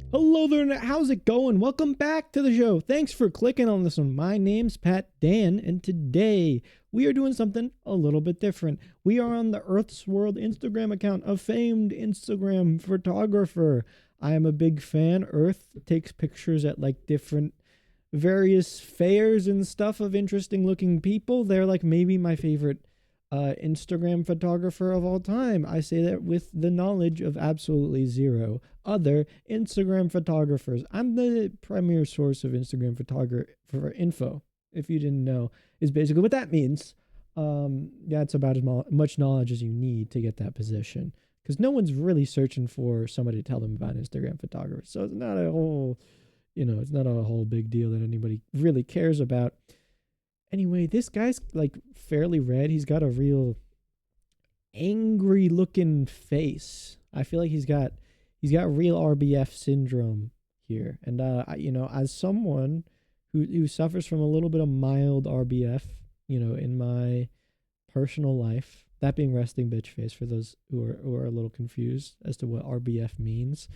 Hello there, how's it going? Welcome back to the show. Thanks for clicking on this one. My name's Pat Dan, and today we are doing something a little bit different. We are on the Earth's World Instagram account, a famed Instagram photographer. I am a big fan. Earth takes pictures at like different various fairs and stuff of interesting looking people. They're like maybe my favorite Instagram photographer of all time. I say that with the knowledge of absolutely zero other Instagram photographers. I'm the premier source of Instagram photographer info. If you didn't know, is basically what that means. That's about as much knowledge as you need to get that position. Because no one's really searching for somebody to tell them about Instagram photography. So it's not a whole, it's not a whole big deal that anybody really cares about. Anyway, this guy's like fairly red. He's got a real angry looking face. I feel like he's got real RBF syndrome here. And as someone who suffers from a little bit of mild RBF, in my personal life, that being resting bitch face for those who are a little confused as to what RBF means.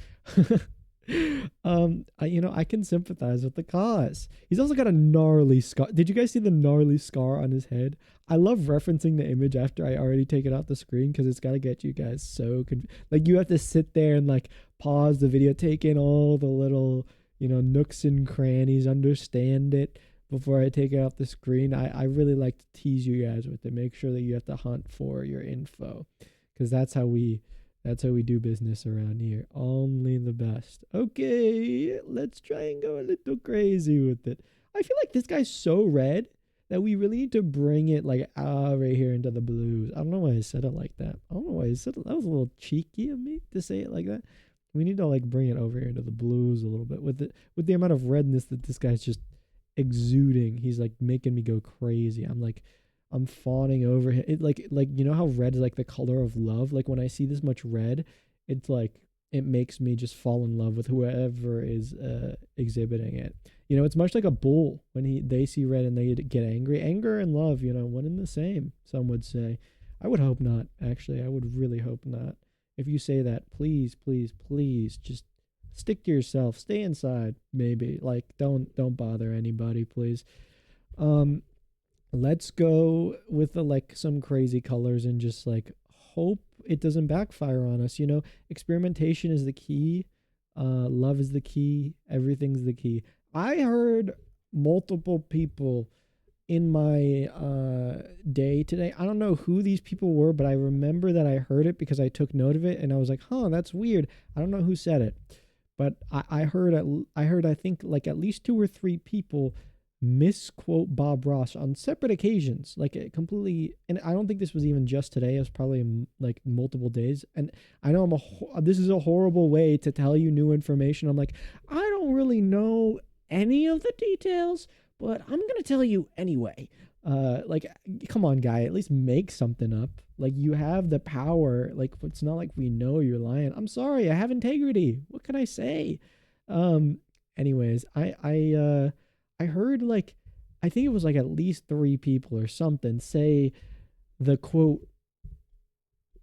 I can sympathize with the cause. He's also got a gnarly scar. Did you guys see the gnarly scar on his head? I love referencing the image after I already take it off the screen because it's got to get you guys so like you have to sit there and like pause the video, take in all the little nooks and crannies, understand it before I take it off the screen. I really like to tease you guys with it. Make sure that you have to hunt for your info because that's how we do business around here. Only the best. Okay, let's try and go a little crazy with it. I feel like this guy's so red that we really need to bring it like right here into the blues. I don't know why I said it like that. I don't know why I said it. That was a little cheeky of me to say it like that. We need to like bring it over here into the blues a little bit with the amount of redness that this guy's just exuding. He's like making me go crazy. I'm fawning over him. It like how red is like the color of love. Like when I see this much red, it's like it makes me just fall in love with whoever is exhibiting it. It's much like a bull when they see red and they get angry. Anger and love, one and the same. Some would say. I would hope not. Actually, I would really hope not. If you say that, please, please, please, just stick to yourself. Stay inside. Maybe like don't bother anybody, please. Um, let's go with like some crazy colors and just like hope it doesn't backfire on us. Experimentation is the key. Love is the key. Everything's the key. I heard multiple people in my day today. I don't know who these people were, but I remember that I heard it because I took note of it and I was like, huh, that's weird. I don't know who said it, but I heard I think like at least two or three people misquote Bob Ross on separate occasions, like it completely. And I don't think this was even just today. It was probably like multiple days. And I know this is a horrible way to tell you new information. I'm like, I don't really know any of the details, but I'm gonna tell you anyway. Like, come on, guy, at least make something up. Like, you have the power. Like, it's not like we know you're lying. I'm sorry, I have integrity. What can I say? Um, anyways, I heard like I think it was like at least three people or something say the quote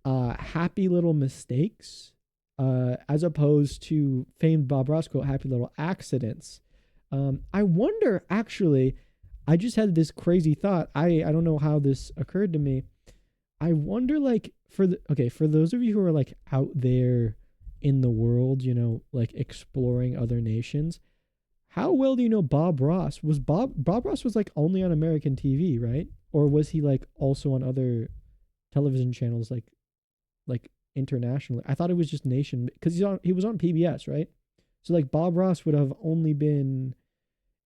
happy little mistakes as opposed to famed Bob Ross quote happy little accidents. I wonder actually, I just had this crazy thought. I don't know how this occurred to me. I wonder like for those of you who are like out there in the world, like exploring other nations, how well do you know Bob Ross? Bob Ross was like only on American TV, right? Or was he like also on other television channels like internationally? I thought it was just nation because he was on PBS, right? So like Bob Ross would have only been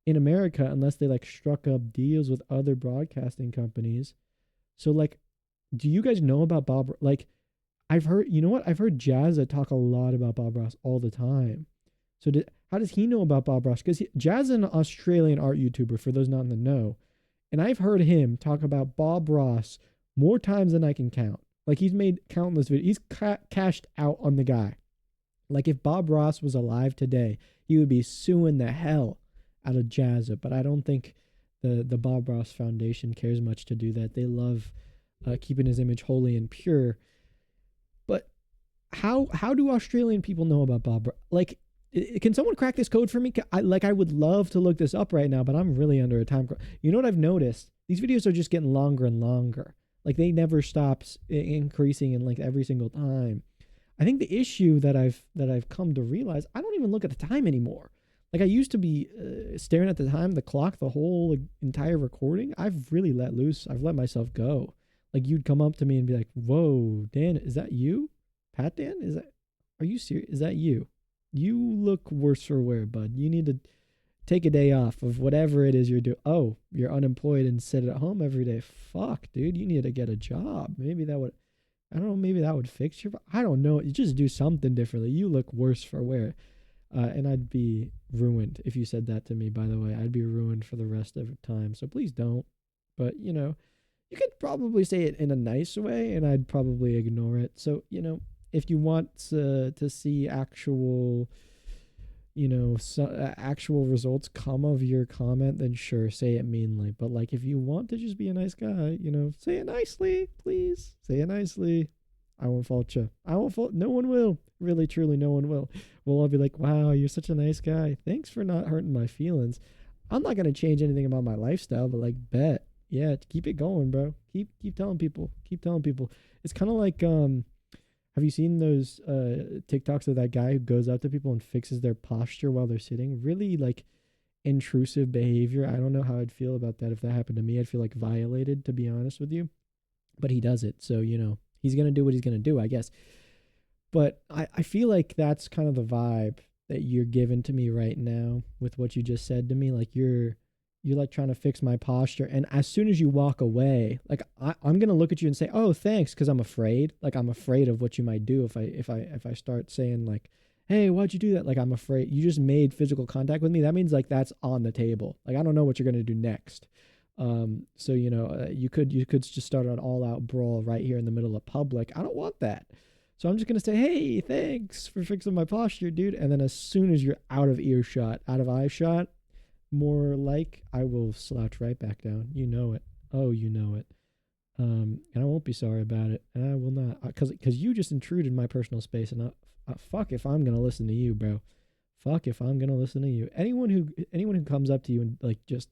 in America unless they like struck up deals with other broadcasting companies. So like, do you guys know about Bob? Like, I've heard, you know what? I've heard Jazza talk a lot about Bob Ross all the time. So how does he know about Bob Ross? Because Jazz is an Australian art YouTuber, for those not in the know. And I've heard him talk about Bob Ross more times than I can count. Like he's made countless videos. He's cashed out on the guy. Like if Bob Ross was alive today, he would be suing the hell out of Jazza. But I don't think the Bob Ross Foundation cares much to do that. They love keeping his image holy and pure. But how do Australian people know about Bob? Like Can someone crack this code for me? I would love to look this up right now, but I'm really under a time. You know what I've noticed? These videos are just getting longer and longer. Like they never stops increasing in length every single time. I think the issue that I've come to realize, I don't even look at the time anymore. Like I used to be staring at the time, the clock, the whole entire recording. I've really let loose. I've let myself go. Like you'd come up to me and be like, "Whoa, Dan, is that you? Pat Dan? Are you serious? Is that you? You look worse for wear, bud. You need to take a day off of whatever it is you're doing. Oh, you're unemployed and sit at home every day. Fuck, dude, you need to get a job. Maybe that would, I don't know, maybe that would fix your, I don't know. You just do something differently. You look worse for wear." And I'd be ruined if you said that to me, by the way. I'd be ruined for the rest of the time. So please don't. But, you know, you could probably say it in a nice way and I'd probably ignore it. So, you know, if you want to see actual, you know, actual results come of your comment, then sure, say it meanly. But like, if you want to just be a nice guy, you know, say it nicely, please. Say it nicely. I won't fault you. I won't fault. No one will. Really, truly, no one will. We'll all be like, "Wow, you're such a nice guy. Thanks for not hurting my feelings." I'm not gonna change anything about my lifestyle, but like, bet, yeah, keep it going, bro. Keep telling people. Keep telling people. It's kind of like, have you seen those TikToks of that guy who goes up to people and fixes their posture while they're sitting? Really like intrusive behavior. I don't know how I'd feel about that if that happened to me. I'd feel like violated, to be honest with you. But he does it, so you know he's gonna do what he's gonna do, I guess. But I feel like that's kind of the vibe that you're giving to me right now with what you just said to me. Like you're like trying to fix my posture. And as soon as you walk away, like I'm going to look at you and say, "Oh, thanks." Cause I'm afraid. Like I'm afraid of what you might do if I start saying like, "Hey, why'd you do that?" Like I'm afraid you just made physical contact with me. That means like that's on the table. Like I don't know what you're going to do next. So, you know, you could just start an all out brawl right here in the middle of public. I don't want that. So I'm just going to say, "Hey, thanks for fixing my posture, dude." And then as soon as you're out of earshot, out of eye shot, more like, I will slouch right back down. You know it. Oh, you know it. And I won't be sorry about it. And I will not. Because you just intruded my personal space. And fuck if I'm going to listen to you, bro. Fuck if I'm going to listen to you. Anyone who comes up to you and like just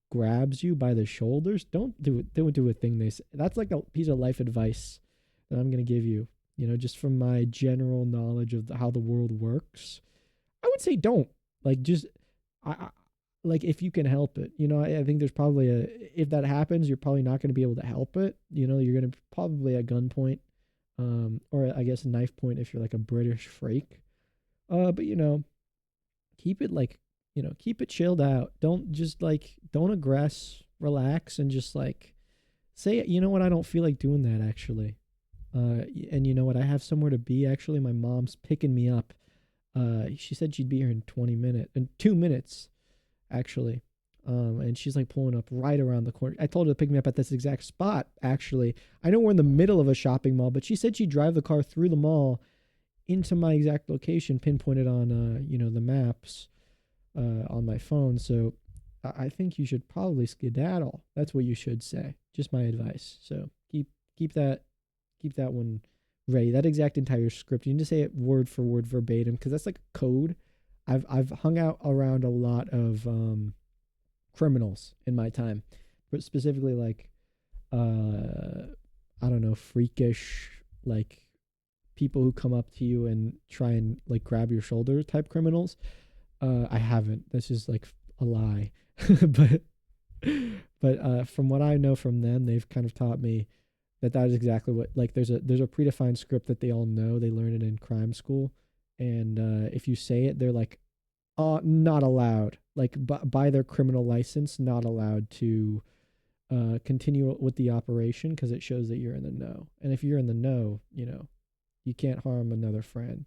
grabs you by the shoulders, don't do it. Don't do a thing they say. That's like a piece of life advice that I'm going to give you. You know, just from my general knowledge of how the world works, I would say don't. Like, just, like, if you can help it. You know, I think there's probably if that happens, you're probably not going to be able to help it. You know, you're going to probably at gunpoint, or I guess knife point if you're like a British freak. But, you know, keep it like, you know, keep it chilled out. Don't aggress, relax, and just like say, "You know what, I don't feel like doing that actually. And you know what? I have somewhere to be. Actually, my mom's picking me up. She said she'd be here in 2 minutes, actually. And she's like pulling up right around the corner. I told her to pick me up at this exact spot, actually. I know we're in the middle of a shopping mall, but she said she'd drive the car through the mall into my exact location, pinpointed on, you know, the maps, on my phone. So I think you should probably skedaddle. That's what you should say. Just my advice. So keep that one ready. That exact entire script. You need to say it word for word verbatim because that's like code. I've hung out around a lot of criminals in my time, but specifically like I don't know, freakish, like people who come up to you and try and like grab your shoulder type criminals. I haven't. That's just like a lie. but from what I know from them, they've kind of taught me that is exactly what, like there's a predefined script that they all know. They learn it in crime school. And if you say it, they're like, not allowed. Like by their criminal license, not allowed to continue with the operation because it shows that you're in the know. And if you're in the know, you know, you can't harm another friend.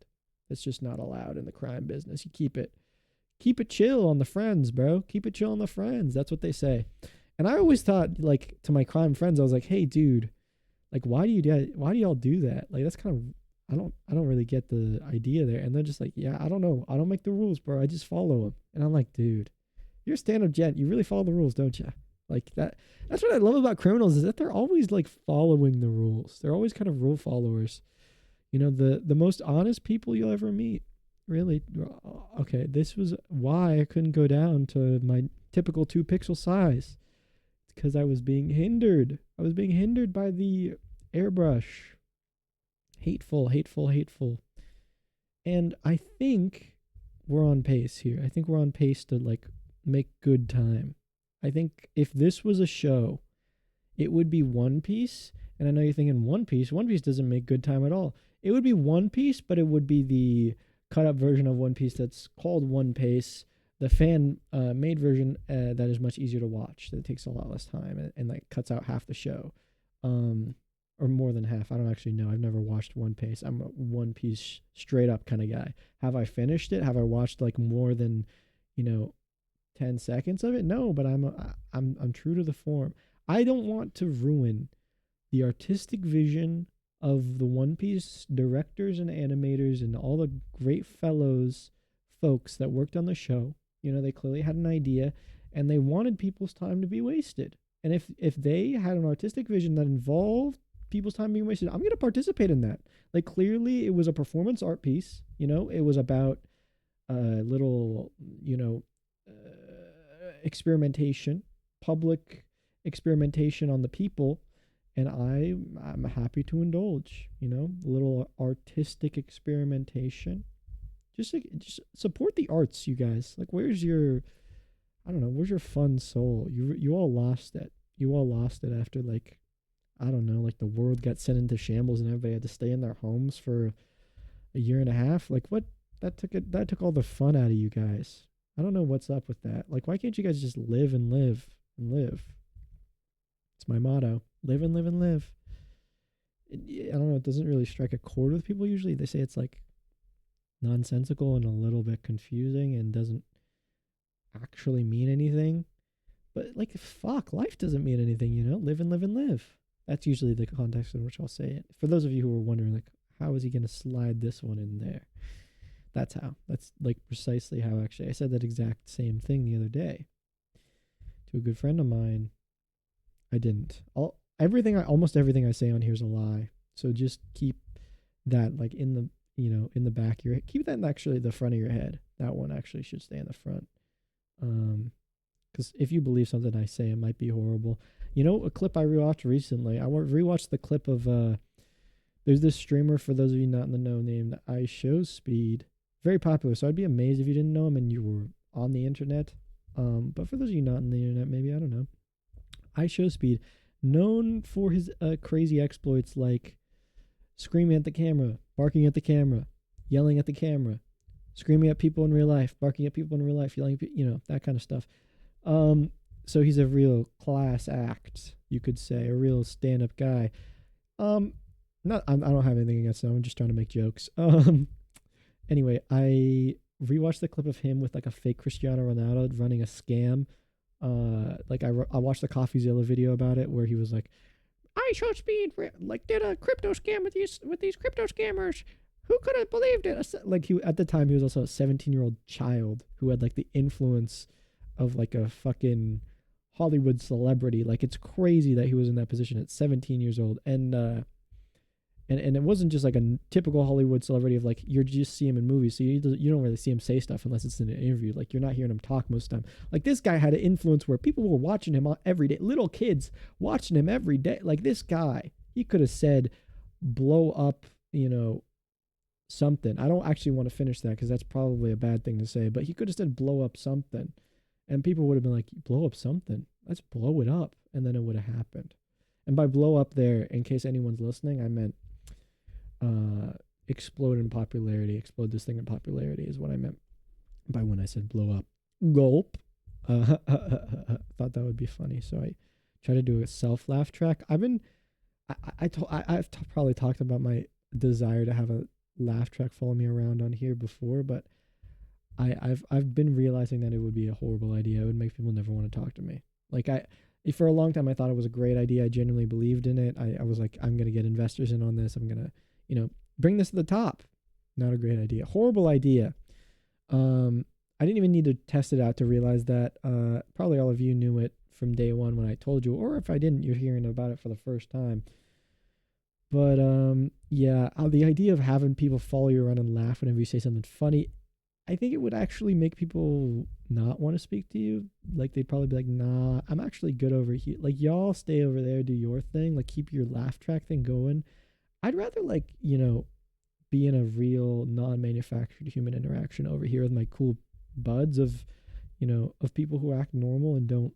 It's just not allowed in the crime business. You keep it chill on the friends, bro. Keep it chill on the friends. That's what they say. And I always thought, like, to my crime friends, I was like, "Hey, dude, like, why do y'all do that? Like, that's kind of, I don't really get the idea there." And they're just like, "Yeah, I don't know. I don't make the rules, bro. I just follow them." And I'm like, "Dude, you're a stand-up gent. You really follow the rules, don't you?" Like that's what I love about criminals is that they're always like following the rules. They're always kind of rule followers. You know, the most honest people you'll ever meet. Really? Okay, this was why I couldn't go down to my typical 2 pixel size. It's because I was being hindered. I was being hindered by the airbrush. Hateful, hateful, hateful. And I think we're on pace here. I think we're on pace to like make good time. I think if this was a show, it would be One Piece. And I know you're thinking One Piece. One Piece doesn't make good time at all. It would be One Piece, but it would be the cut up version of One Piece that's called One Piece, the fan made version that is much easier to watch. That takes a lot less time and like cuts out half the show, um, or more than half. I don't actually know. I've never watched One Piece. I'm a One Piece straight up kind of guy. Have I finished it? Have I watched like more than, you know, 10 seconds of it? No, but I'm true to the form. I don't want to ruin the artistic vision of the One Piece directors and animators and all the great fellows folks that worked on the show. You know, they clearly had an idea and they wanted people's time to be wasted. And if they had an artistic vision that involved people's time being wasted, I'm going to participate in that. Like clearly it was a performance art piece, you know, it was about little, you know, experimentation, public experimentation on the people, and I'm happy to indulge. You know, a little artistic experimentation. Just support the arts, you guys. Like, where's your I don't know, where's your fun soul? You all lost it. You all lost it after like I don't know, like the world got sent into shambles and everybody had to stay in their homes for a year and a half. Like what? That took all the fun out of you guys. I don't know what's up with that. Like, why can't you guys just live and live and live? It's my motto: live and live and live. I don't know. It doesn't really strike a chord with people usually. They say it's like nonsensical and a little bit confusing and doesn't actually mean anything. But like, fuck, life doesn't mean anything, you know? Live and live and live. That's usually the context in which I'll say it. For those of you who are wondering, like, how is he going to slide this one in there? That's how. That's like precisely how actually I said that exact same thing the other day to a good friend of mine. I didn't. Almost everything I say on here is a lie. So just keep that like in the, you know, in the back of your head. Keep that in actually the front of your head. That one actually should stay in the front. Because if you believe something I say, it might be horrible. You know, a clip I rewatched recently. I rewatched the clip of there's this streamer, for those of you not in the know, named iShowSpeed. Very popular. So I'd be amazed if you didn't know him and you were on the internet. But for those of you not on the internet, maybe, I don't know. iShowSpeed, known for his crazy exploits like screaming at the camera, barking at the camera, yelling at the camera, screaming at people in real life, barking at people in real life, yelling, you know, that kind of stuff. So he's a real class act, you could say, a real stand-up guy. I don't have anything against him. I'm just trying to make jokes. Anyway, I rewatched the clip of him with like a fake Cristiano Ronaldo running a scam. I watched the CoffeeZilla video about it where he was like, iShowSpeed like did a crypto scam with these crypto scammers. Who could have believed it? Like he at the time he was also a 17-year-old child who had like the influence of like a fucking Hollywood celebrity. Like it's crazy that he was in that position at 17 years old. And it wasn't just like a typical Hollywood celebrity of like you just see him in movies, so you don't really see him say stuff unless it's in an interview. Like you're not hearing him talk most of the time. Like this guy had an influence where people were watching him every day, little kids watching him every day. Like this guy, he could have said, "Blow up," you know, something. I don't actually want to finish that because that's probably a bad thing to say. But he could have said, "Blow up something," and people would have been like, "Blow up something? Let's blow it up," and then it would have happened. And by blow up there, in case anyone's listening, I meant explode in popularity. Explode this thing in popularity is what I meant by when I said blow up. Gulp. Thought that would be funny, so I try to do a self laugh track. I've probably talked about my desire to have a laugh track follow me around on here before, but I've been realizing that it would be a horrible idea. It would make people never want to talk to me. Like for a long time I thought it was a great idea. I genuinely believed in it. I was like, I'm gonna get investors in on this. I'm gonna, you know, bring this to the top. Not a great idea. Horrible idea. I didn't even need to test it out to realize that. Probably all of you knew it from day one when I told you, or if I didn't, you're hearing about it for the first time. But yeah, the idea of having people follow you around and laugh whenever you say something funny, I think it would actually make people not want to speak to you. Like they'd probably be like, "Nah, I'm actually good over here. Like y'all stay over there, do your thing. Like keep your laugh track thing going. I'd rather like be in a real non-manufactured human interaction over here with my cool buds of of people who act normal and don't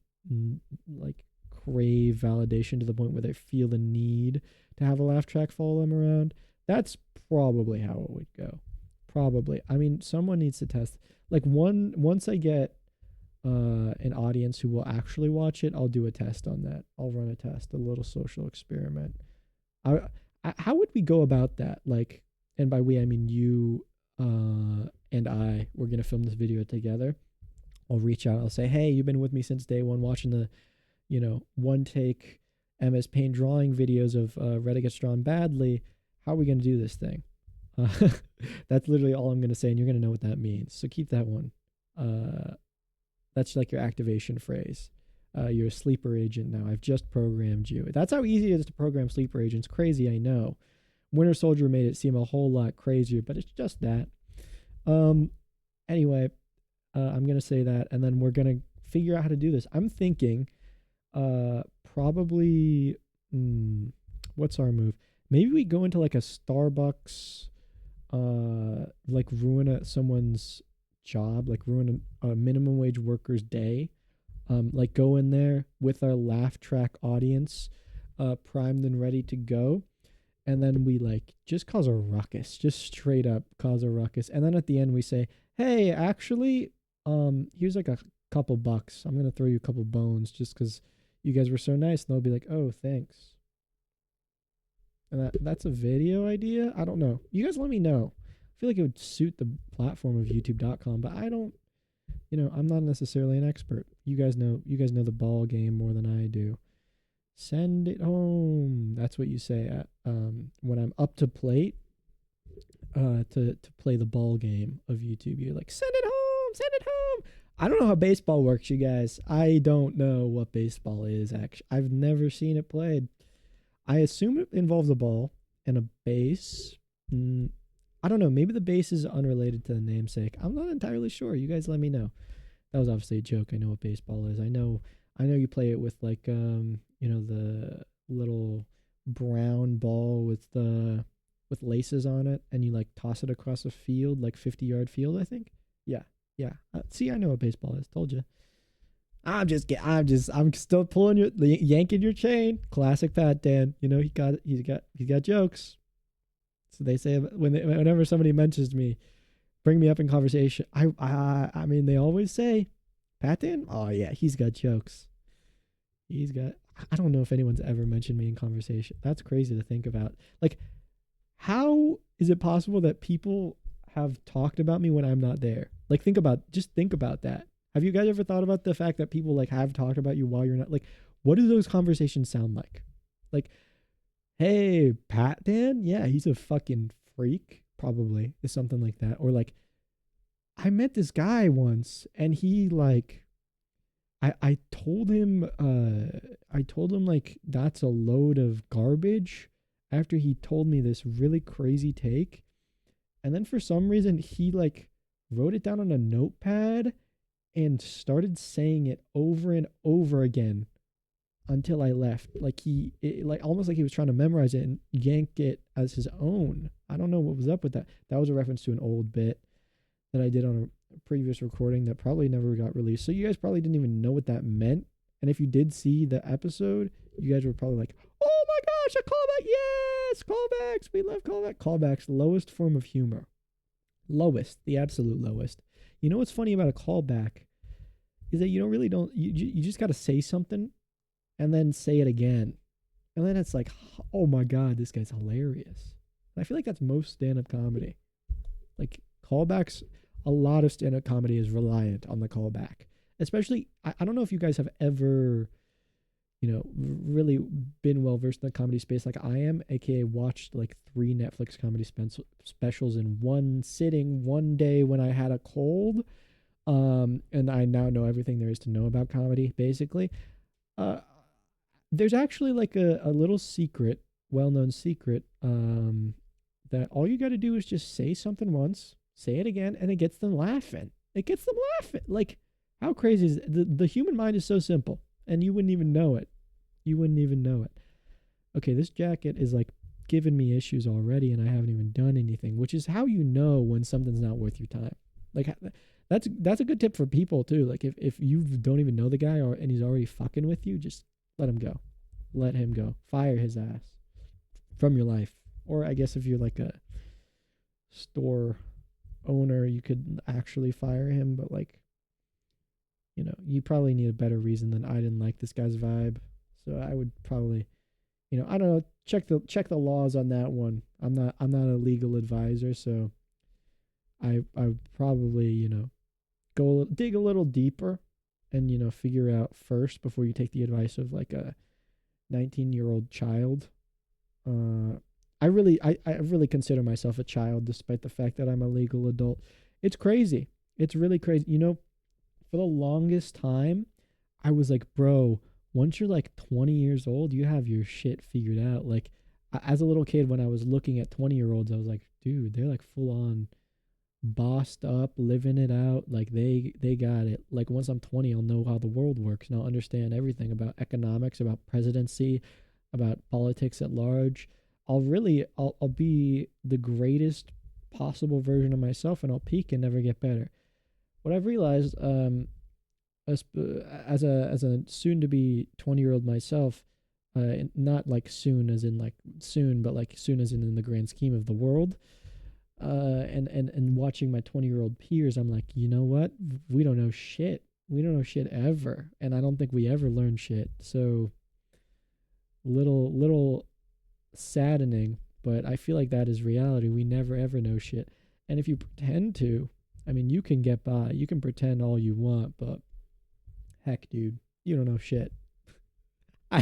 like crave validation to the point where they feel the need to have a laugh track follow them around. That's probably how it would go. Probably. I mean, someone needs to test. Like once I get an audience who will actually watch it, I'll do a test on that. I'll run a test, a little social experiment. I, how would we go about that? Like, and by we I mean you and I. We're gonna film this video together. I'll reach out. I'll say, hey, you've been with me since day one, watching the one take MS Paint drawing videos of Reddit gets drawn badly. How are we gonna do this thing? Uh, that's literally all I'm gonna say, and you're gonna know what that means. So keep that one. Uh, that's like your activation phrase. You're a sleeper agent now. I've just programmed you. That's how easy it is to program sleeper agents. Crazy, I know. Winter Soldier made it seem a whole lot crazier, but it's just that. Um. Anyway, I'm gonna say that, and then we're gonna figure out how to do this. I'm thinking, probably, what's our move? Maybe we go into like a Starbucks, like ruin someone's job, like ruin a minimum wage worker's day. Like go in there with our laugh track audience, primed and ready to go, and then we like just cause a ruckus, just straight up cause a ruckus, and then at the end we say, "Hey, actually, here's like a couple bucks. I'm gonna throw you a couple bones just because you guys were so nice." And they'll be like, "Oh, thanks." And that's a video idea. I don't know. You guys let me know. I feel like it would suit the platform of YouTube.com, but I don't. I'm not necessarily an expert. You guys know. You guys know the ball game more than I do. Send it home. That's what you say when I'm up to plate. To play the ball game of YouTube, you're like, send it home, send it home. I don't know how baseball works, you guys. I don't know what baseball is. Actually, I've never seen it played. I assume it involves a ball and a base. Mm, I don't know. Maybe the base is unrelated to the namesake. I'm not entirely sure. You guys let me know. That was obviously a joke. I know what baseball is. I know you play it with like the little brown ball with laces on it, and you like toss it across a field, like 50-yard field, I think. Yeah. Yeah. See, I know what baseball is. Told you. I'm still pulling yanking your chain. Classic Pat Dan. He's got jokes. So they say whenever somebody mentions me, bring me up in conversation. I mean, they always say, Pat Dan. Oh yeah, he's got jokes. He's got. I don't know if anyone's ever mentioned me in conversation. That's crazy to think about. Like, how is it possible that people have talked about me when I'm not there? Like, think about that. Have you guys ever thought about the fact that people like have talked about you while you're not, like, what do those conversations sound like? Like, hey, Pat Dan? Yeah, he's a fucking freak, probably, is something like that. Or like, I met this guy once and he like I told him like that's a load of garbage after he told me this really crazy take. And then for some reason he like wrote it down on a notepad and started saying it over and over again until I left. Like like almost like he was trying to memorize it and yank it as his own. I don't know what was up with that. That was a reference to an old bit that I did on a previous recording that probably never got released. So you guys probably didn't even know what that meant. And if you did see the episode, you guys were probably like, "Oh my gosh, a callback! Yes, callbacks! We love callbacks. Lowest form of humor. Lowest, the absolute lowest. You know what's funny about a callback is that you just got to say something and then say it again. And then it's like, oh my God, this guy's hilarious. And I feel like that's most stand-up comedy. Like callbacks, a lot of stand-up comedy is reliant on the callback. Especially, I don't know if you guys have ever, really been well versed in the comedy space like I am, aka watched like 3 Netflix comedy specials in one sitting one day when I had a cold. And I now know everything there is to know about comedy, basically. Uh, there's actually like a little secret well-known secret, that all you got to do is just say something once, say it again, and it gets them laughing. It gets them laughing. Like, how crazy is it? The human mind is so simple, and you wouldn't even know it. You wouldn't even know it. Okay, this jacket is like giving me issues already, and I haven't even done anything, which is how you know when something's not worth your time. Like, that's a good tip for people too. Like, if you don't even know the guy, or and he's already fucking with you, just let him go. Let him go. Fire his ass from your life. Or I guess if you're like a store owner, you could actually fire him, but like, you probably need a better reason than I didn't like this guy's vibe. So I would probably, I don't know, check the laws on that one. I'm not a legal advisor, so I would probably, dig a little deeper and, figure out first before you take the advice of like a 19-year-old child. I really consider myself a child despite the fact that I'm a legal adult. It's crazy. It's really crazy. For the longest time, I was like, bro, once you're like 20 years old, you have your shit figured out. Like, as a little kid, when I was looking at 20-year-olds, I was like, dude, they're like full on bossed up, living it out. Like, they got it. Like, once I'm 20, I'll know how the world works and I'll understand everything about economics, about presidency, about politics at large. I'll be the greatest possible version of myself, and I'll peak and never get better. What I've realized, as a soon to be 20-year-old myself, not like soon as in like soon, but like soon as in the grand scheme of the world, and watching my 20-year-old peers, I'm like, you know what? We don't know shit. We don't know shit ever, and I don't think we ever learn shit. So little saddening, but I feel like that is reality. We never ever know shit. And if you pretend to, I mean, you can get by. You can pretend all you want, but heck, dude, you don't know shit. I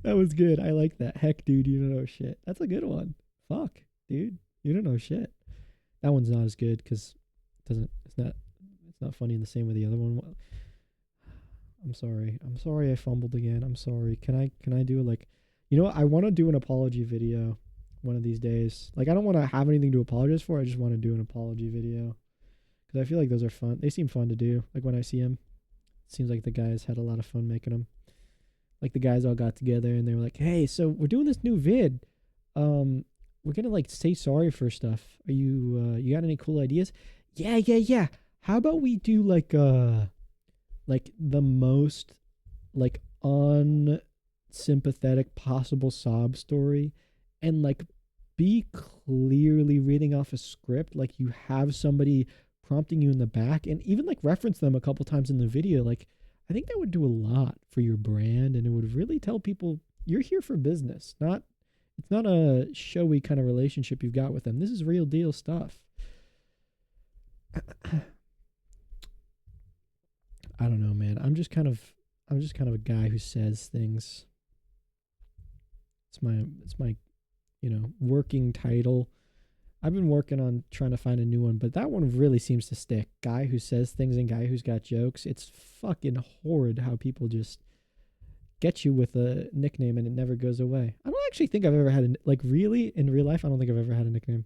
that was good. I like that. Heck, dude, you don't know shit. That's a good one. Fuck, dude, you don't know shit. That one's not as good because it doesn't. It's not funny in the same way the other one. I'm sorry. I'm sorry I fumbled again. I'm sorry. Can I do like, what? I want to do an apology video one of these days. Like, I don't want to have anything to apologize for. I just want to do an apology video because I feel like those are fun. They seem fun to do. Like, when I see them, it seems like the guys had a lot of fun making them. Like, the guys all got together and they were like, "Hey, so we're doing this new vid. We're gonna like say sorry for stuff. Are you got any cool ideas?" Yeah, yeah, yeah. How about we do like the most like unsympathetic possible sob story, and like be clearly reading off a script, like you have somebody prompting you in the back, and even like reference them a couple times in the video. Like, I think that would do a lot for your brand, and it would really tell people you're here for business. Not It's not a showy kind of relationship you've got with them. This is real deal stuff. I don't know, man. I'm just kind of a guy who says things. It's my working title. I've been working on trying to find a new one, but that one really seems to stick. Guy who says things and guy who's got jokes. It's fucking horrid how people just get you with a nickname and it never goes away. I don't actually think I've ever had like, really in real life, I don't think I've ever had a nickname.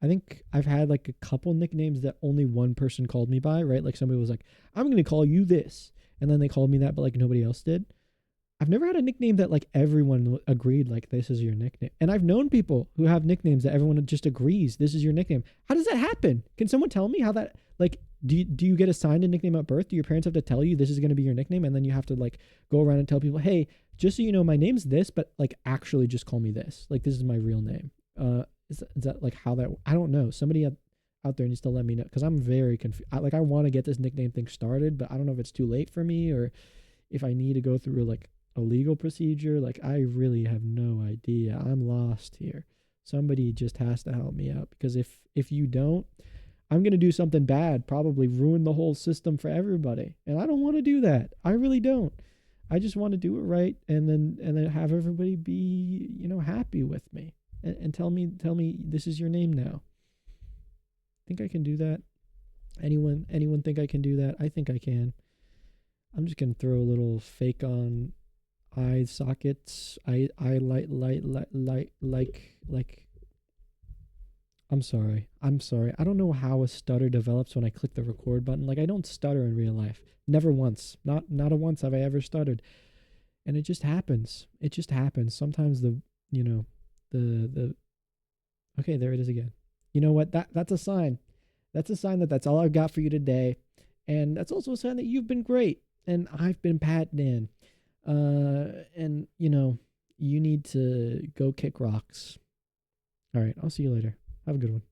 I think I've had like a couple nicknames that only one person called me by, right? Like, somebody was like, "I'm going to call you this." And then they called me that, but like nobody else did. I've never had a nickname that like everyone agreed, like, this is your nickname. And I've known people who have nicknames that everyone just agrees this is your nickname. How does that happen? Can someone tell me how that, like, do you get assigned a nickname at birth? Do your parents have to tell you this is going to be your nickname, and then you have to like go around and tell people, "Hey, just so you know, my name's this, but like actually just call me this. Like, this is my real name." Is that like how that? I don't know. Somebody out there needs to let me know, because I'm very confused. I want to get this nickname thing started, but I don't know if it's too late for me or if I need to go through like a legal procedure. Like, I really have no idea. I'm lost here. Somebody just has to help me out, because if you don't, I'm going to do something bad, probably ruin the whole system for everybody. And I don't want to do that. I really don't. I just want to do it right, and then have everybody be, happy with me, and tell me this is your name now. Think I can do that? Anyone think I can do that? I think I can. I'm just going to throw a little fake on eye sockets. I like. I'm sorry. I'm sorry. I don't know how a stutter develops when I click the record button. Like I don't stutter in real life. Never once. Not a once have I ever stuttered. And it just happens. It just happens. Sometimes you know, the okay, there it is again. You know what? That's a sign. That's a sign that that's all I've got for you today. And that's also a sign that you've been great and I've been Pat Dan. And you need to go kick rocks. All right, I'll see you later. Have a good one.